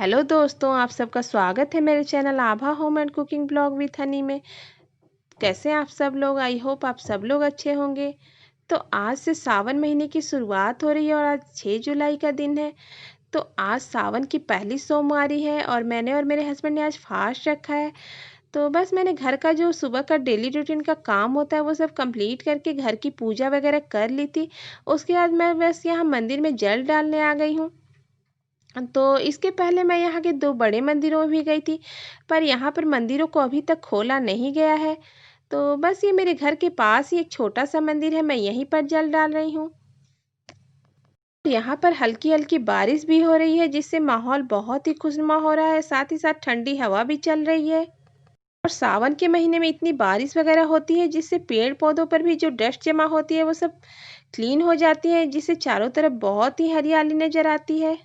Hello दोस्तों, आप सबका स्वागत है मेरे channel Abha home and cooking blog with Honey में। कैसे हैं आप सब लोग? आई होप आप सब लोग अच्छे होंगे। तो आज से सावन महीने की शुरुआत हो रही है और आज 6 जुलाई का दिन है। तो आज सावन की पहली सोमवारी है और मैंने और मेरे हस्बैंड ने आज फास्ट रखा है। तो बस मैंने घर का जो सुबह का डेली रूटीन का काम होता है वो सब कंप्लीट करके घर की पूजा वगैरह कर ली थी। उसके बाद मैं बस यहाँ मंदिर में जल डालने आ गई हूँ। तो इसके पहले मैं यहाँ के 2 बड़े मंदिरों में भी गई थी, पर यहाँ पर मंदिरों को अभी तक खोला नहीं गया है। तो बस ये मेरे घर के पास ही एक छोटा-सा मंदिर है, मैं यहीं पर जल डाल रही हूँ। यहाँ पर हल्की-हल्की बारिश भी हो रही है, जिससे माहौल बहुत ही खुशनुमा हो रहा है, साथ ही साथ ठंडी हवा भी चल रही है। और सावन के महीने में इतनी बारिश वगैरह होती है, जिससे पेड़-पौधों पर भी जो डस्ट जमा होती है, वो सब क्लीन हो जाती है, जिससे चारों तरफ बहुत ही हरियाली नज़र आती है।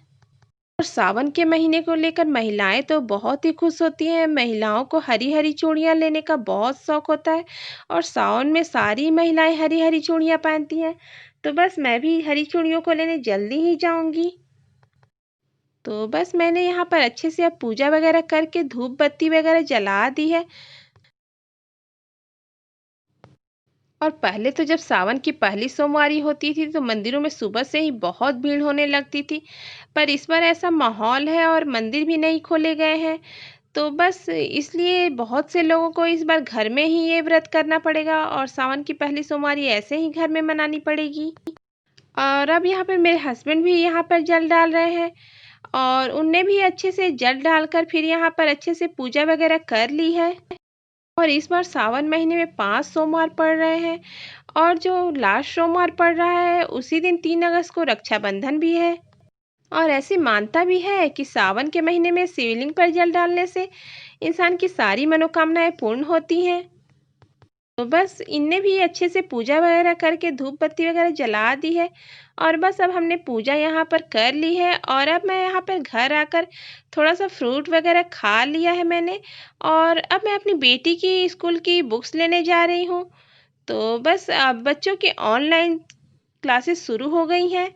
और सावन के महीने को लेकर महिलाएं तो बहुत ही खुश होती हैं। महिलाओं को हरी हरी चूड़ियां लेने का बहुत शौक होता है और सावन में सारी महिलाएं हरी हरी चूड़ियां पहनती हैं। तो बस मैं भी हरी चूड़ियों को लेने जल्दी ही जाऊंगी। तो बस मैंने यहाँ पर अच्छे से अब पूजा वगैरह करके धूप बत्ती वगैरह जला दी है। और पहले तो जब सावन की पहली सोमवारी होती थी तो मंदिरों में सुबह से ही बहुत भीड़ होने लगती थी, पर इस बार ऐसा माहौल है और मंदिर भी नहीं खोले गए हैं। तो बस इसलिए बहुत से लोगों को इस बार घर में ही ये व्रत करना पड़ेगा और सावन की पहली सोमवारी ऐसे ही घर में मनानी पड़ेगी। और अब यहाँ पर मेरे हस्बैंड भी यहाँ पर जल डाल रहे हैं और उनने भी अच्छे से जल डालकर फिर यहाँ पर अच्छे से पूजा वगैरह कर ली है। और इस बार सावन महीने में 5 सोमवार पड़ रहे हैं और जो लास्ट सोमवार पड़ रहा है उसी दिन 3 अगस्त को रक्षाबंधन भी है। और ऐसी मान्यता भी है कि सावन के महीने में शिवलिंग पर जल डालने से इंसान की सारी मनोकामनाएं पूर्ण होती हैं। तो बस इनने भी अच्छे से पूजा वगैरह करके धूप बत्ती वगैरह जला दी है और बस अब हमने पूजा यहाँ पर कर ली है और अब मैं यहाँ पर घर आकर थोड़ा सा फ्रूट वगैरह खा लिया है मैंने। और अब मैं अपनी बेटी की स्कूल की बुक्स लेने जा रही हूँ। तो बस अब बच्चों की ऑनलाइन क्लासेस शुरू हो गई हैं,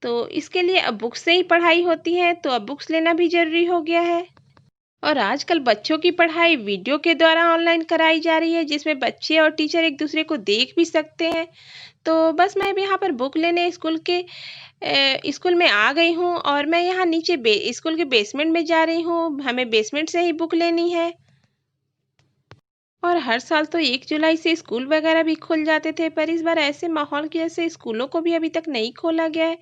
तो इसके लिए अब बुक्स से ही पढ़ाई होती है, तो अब बुक्स लेना भी ज़रूरी हो गया है। और आजकल बच्चों की पढ़ाई वीडियो के द्वारा ऑनलाइन कराई जा रही है, जिसमें बच्चे और टीचर एक दूसरे को देख भी सकते हैं। तो बस मैं भी यहाँ पर बुक लेने स्कूल में आ गई हूँ और मैं यहाँ नीचे स्कूल के बेसमेंट में जा रही हूँ। हमें बेसमेंट से ही बुक लेनी है। और हर साल तो 1 जुलाई से स्कूल वगैरह भी खुल जाते थे, पर इस बार ऐसे माहौल की वजह से स्कूलों को भी अभी तक नहीं खोला गया है।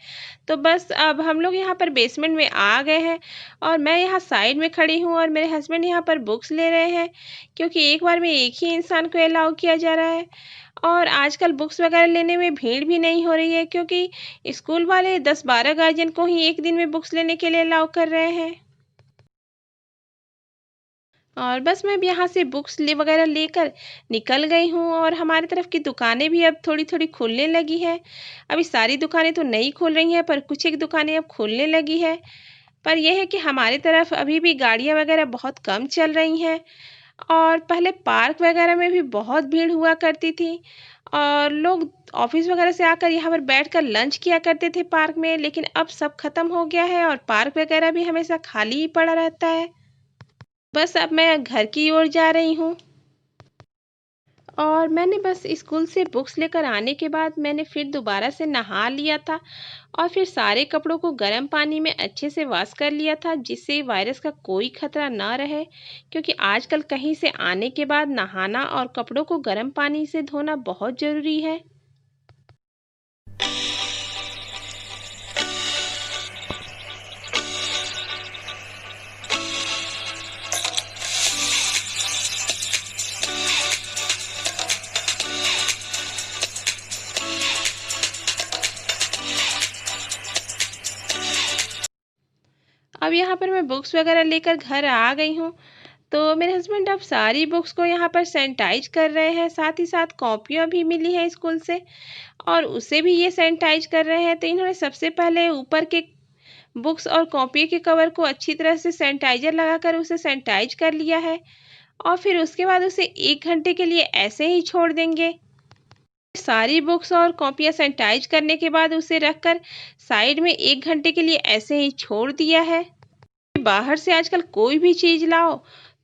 तो बस अब हम लोग यहाँ पर बेसमेंट में आ गए हैं और मैं यहाँ साइड में खड़ी हूँ और मेरे हस्बैंड यहाँ पर बुक्स ले रहे हैं, क्योंकि एक बार में एक ही इंसान को अलाउ किया जा रहा है। और आजकल बुक्स वगैरह लेने में भीड़ भी नहीं हो रही है, क्योंकि स्कूल वाले 10-12 गार्जियन को ही एक दिन में बुक्स लेने के लिए अलाउ कर रहे हैं। और बस मैं भी यहाँ से बुक्स वगैरह लेकर निकल गई हूँ और हमारी तरफ की दुकानें भी अब थोड़ी-थोड़ी खुलने लगी है। अभी सारी दुकानें तो नहीं खुल रही हैं, पर कुछ एक दुकानें अब खुलने लगी है। पर यह है कि हमारी तरफ अभी भी गाड़ियाँ वगैरह बहुत कम चल रही हैं और पहले पार्क वगैरह में भी बहुत भीड़ हुआ करती थी और लोग ऑफिस वगैरह से आकर यहाँ पर बैठकर लंच किया करते थे पार्क में, लेकिन अब सब खत्म हो गया है और पार्क वगैरह भी हमेशा खाली ही पड़ा रहता है। बस अब मैं घर की ओर जा रही हूँ। और मैंने बस स्कूल से बुक्स लेकर आने के बाद मैंने फिर दोबारा से नहा लिया था और फिर सारे कपड़ों को गर्म पानी में अच्छे से वॉश कर लिया था, जिससे वायरस का कोई खतरा ना रहे, क्योंकि आजकल कहीं से आने के बाद नहाना और कपड़ों को गर्म पानी से धोना बहुत ज़रूरी है। अब यहाँ पर मैं बुक्स वगैरह लेकर घर आ गई हूँ। तो मेरे हस्बैंड अब सारी बुक्स को यहाँ पर सैनिटाइज कर रहे हैं, साथ ही साथ कॉपियाँ भी मिली हैं स्कूल से और उसे भी ये सैनिटाइज कर रहे हैं। तो इन्होंने सबसे पहले ऊपर के बुक्स और कॉपी के कवर को अच्छी तरह से सैनिटाइजर लगाकर उसे सैनिटाइज कर लिया है और फिर उसके बाद उसे 1 घंटे के लिए ऐसे ही छोड़ देंगे। सारी बुक्स और कॉपियाँ सैनिटाइज करने के बाद उसे रखकर साइड में 1 घंटे के लिए ऐसे ही छोड़ दिया है। बाहर से आजकल कोई भी चीज़ लाओ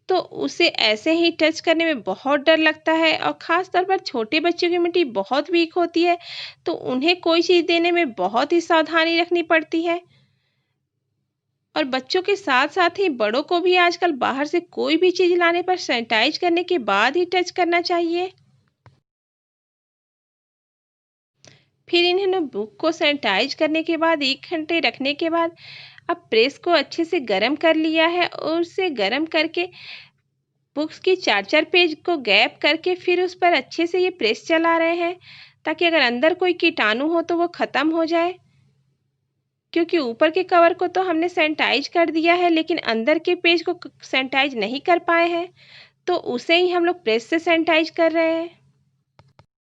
तो उसे ऐसे ही टच करने में बहुत डर लगता है, और ख़ास तौर पर छोटे बच्चों की इम्यूनिटी बहुत वीक होती है, तो उन्हें कोई चीज़ देने में बहुत ही सावधानी रखनी पड़ती है। और बच्चों के साथ-साथ ही बड़ों को भी आजकल बाहर से कोई भी चीज़ लाने पर सैनिटाइज़ करने के बाद ही टच करना चाहिए। फिर इन्होंने बुक को सैनिटाइज़ करने के बाद 1 घंटे रखने के बाद अब प्रेस को अच्छे से गरम कर लिया है, और उसे गरम करके बुक्स की 4-4 पेज को गैप करके फिर उस पर अच्छे से ये प्रेस चला रहे हैं, ताकि अगर अंदर कोई कीटाणु हो तो वो ख़त्म हो जाए। क्योंकि ऊपर के कवर को तो हमने सैनिटाइज़ कर दिया है, लेकिन अंदर के पेज को सैनिटाइज़ नहीं कर पाए हैं, तो उसे ही हम लोग प्रेस से सैनिटाइज़ कर रहे हैं।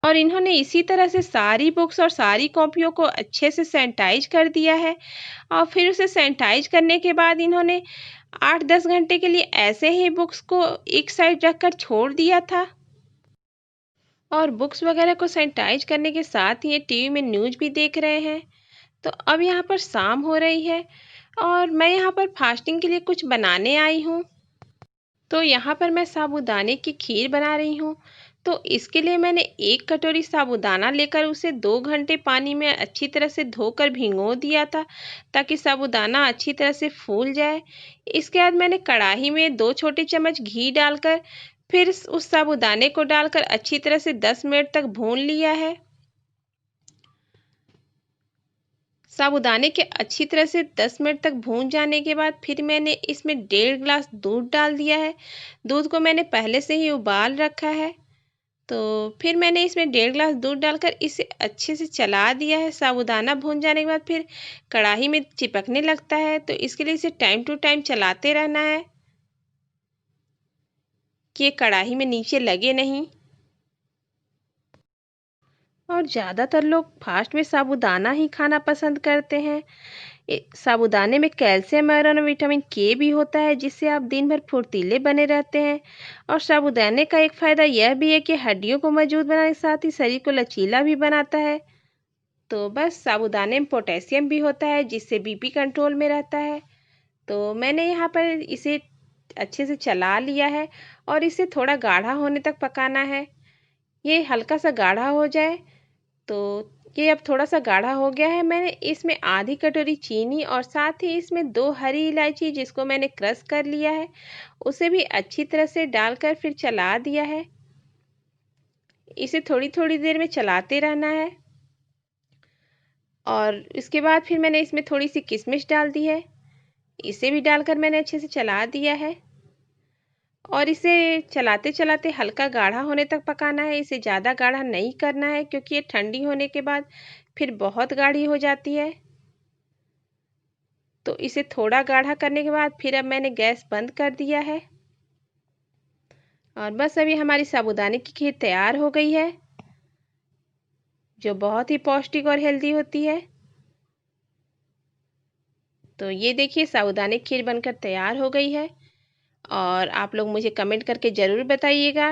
और इन्होंने इसी तरह से सारी बुक्स और सारी कॉपियों को अच्छे से सैनिटाइज़ कर दिया है, और फिर उसे सैनिटाइज़ करने के बाद इन्होंने 8-10 घंटे के लिए ऐसे ही बुक्स को एक साइड रखकर छोड़ दिया था। और बुक्स वगैरह को सैनिटाइज़ करने के साथ ही ये टीवी में न्यूज़ भी देख रहे हैं। तो अब यहाँ पर शाम हो रही है, और मैं यहाँ पर फास्टिंग के लिए कुछ बनाने आई हूँ। तो यहाँ पर मैं साबूदाने की खीर बना रही हूँ। तो इसके लिए मैंने 1 कटोरी साबूदाना लेकर उसे 2 घंटे पानी में अच्छी तरह से धोकर भिगो दिया था, ताकि साबूदाना अच्छी तरह से फूल जाए। इसके बाद मैंने कढ़ाई में 2 छोटे चम्मच घी डालकर फिर उस साबूदाने को डालकर अच्छी तरह से 10 मिनट तक भून लिया है। साबूदाने के अच्छी तरह से 10 मिनट तक भून जाने के बाद फिर मैंने इसमें 1.5 ग्लास दूध डाल दिया है। दूध को मैंने पहले से ही उबाल रखा है। तो फिर मैंने इसमें 1.5 ग्लास दूध डालकर इसे अच्छे से चला दिया है। साबूदाना भून जाने के बाद फिर कढ़ाई में चिपकने लगता है, तो इसके लिए इसे टाइम टू टाइम चलाते रहना है कि ये कढ़ाई में नीचे लगे नहीं। और ज़्यादातर लोग फास्ट में साबूदाना ही खाना पसंद करते हैं। साबूदाने में कैल्शियम, आयरन और विटामिन के भी होता है, जिससे आप दिन भर फुर्तीले बने रहते हैं। और साबूदाने का एक फ़ायदा यह भी है कि हड्डियों को मजबूत बनाने के साथ ही शरीर को लचीला भी बनाता है। तो बस साबूदाने में पोटेशियम भी होता है, जिससे बीपी कंट्रोल में रहता है। तो मैंने यहाँ पर इसे अच्छे से चला लिया है, और इसे थोड़ा गाढ़ा होने तक पकाना है। ये हल्का सा गाढ़ा हो जाए, तो ये अब थोड़ा सा गाढ़ा हो गया है। मैंने इसमें आधी कटोरी चीनी और साथ ही इसमें 2 हरी इलायची, जिसको मैंने क्रश कर लिया है, उसे भी अच्छी तरह से डालकर फिर चला दिया है। इसे थोड़ी थोड़ी देर में चलाते रहना है। और इसके बाद फिर मैंने इसमें थोड़ी सी किशमिश डाल दी है, इसे भी डालकर मैंने अच्छे से चला दिया है। और इसे चलाते चलाते हल्का गाढ़ा होने तक पकाना है। इसे ज़्यादा गाढ़ा नहीं करना है, क्योंकि ये ठंडी होने के बाद फिर बहुत गाढ़ी हो जाती है। तो इसे थोड़ा गाढ़ा करने के बाद फिर अब मैंने गैस बंद कर दिया है, और बस अभी हमारी साबूदाने की खीर तैयार हो गई है, जो बहुत ही पौष्टिक और हेल्दी होती है। तो ये देखिए, साबूदाने की खीर बनकर तैयार हो गई है। और आप लोग मुझे कमेंट करके ज़रूर बताइएगा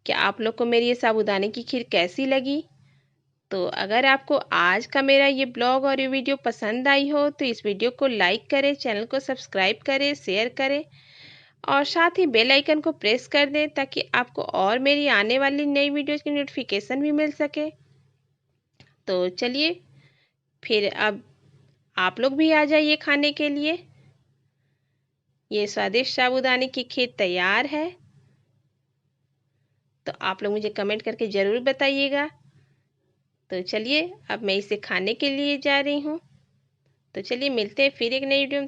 कि आप लोग को मेरी ये साबूदाने की खीर कैसी लगी। तो अगर आपको आज का मेरा ये ब्लॉग और ये वीडियो पसंद आई हो, तो इस वीडियो को लाइक करें, चैनल को सब्सक्राइब करें, शेयर करें, और साथ ही बेल आइकन को प्रेस कर दें, ताकि आपको और मेरी आने वाली नई वीडियोज़ की नोटिफिकेशन भी मिल सके। तो चलिए, फिर अब आप लोग भी आ जाइए खाने के लिए। ये स्वादिष्ट साबूदाने की खीर तैयार है। तो आप लोग मुझे कमेंट करके ज़रूर बताइएगा। तो चलिए, अब मैं इसे खाने के लिए जा रही हूँ। तो चलिए, मिलते हैं फिर एक नई वीडियो में।